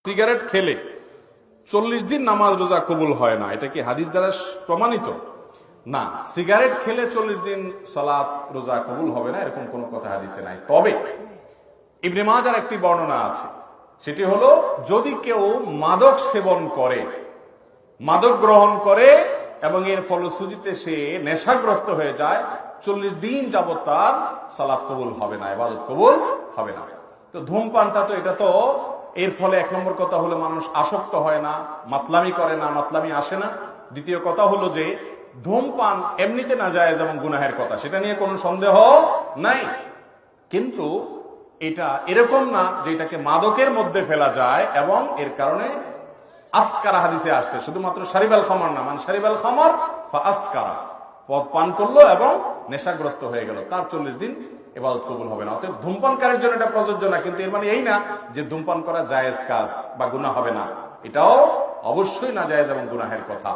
Cigarette খেলে 40 দিন নামাজ রোজা কবুল হয় না, এটা কি হাদিস দ্বারা প্রমাণিত? না, সিগারেট খেলে 40 দিন সালাত রোজা কবুল হবে না, এরকম কোন কথা হাদিসে নাই। তবে ইবনে মাজার একটি বর্ণনা আছে, সেটি হলো যদি কেউ মাদক সেবন করে, মাদক গ্রহণ করে এবং এর ফলশ্রুতিতে সে নেশাগ্রস্ত হয়ে যায়, 40 দিন যাবত তার সালাত কবুল হবে না, ইবাদত কবুল হবে না। তো ধূমপানটা তো এটা তো এর ফলে এক নম্বর কথা হলো মানুষ আসক্ত হয় না, মাতলামি করে না, মাতলামি আসে না। দ্বিতীয় কথা হলো যে ধূমপান এমনিতে না যায় যেমন গুনাহের কথা, সেটা নিয়ে কোনো সন্দেহ নাই। কিন্তু এটা এরকম না যে এটাকে মাদকের মধ্যে ফেলা যায় এবং এর কারণে আসকারা হাদিসে আসছে শুধুমাত্র শারিবাল খামর না, মানে শারিবাল খামর বা আসকারা, পদ পান করলো এবং নেশাগ্রস্ত হয়ে গেল, তার 40 দিন ইবাদত কবুল হবে না। অতএব ধূমপানকারীর জন্য এটা প্রযোজ্য না, কিন্তু এর মানে এই না যে ধূমপান করা জায়েজ কাজ বা গুনাহ হবে না, এটাও অবশ্যই না জায়েজ এবং গুনাহের কথা।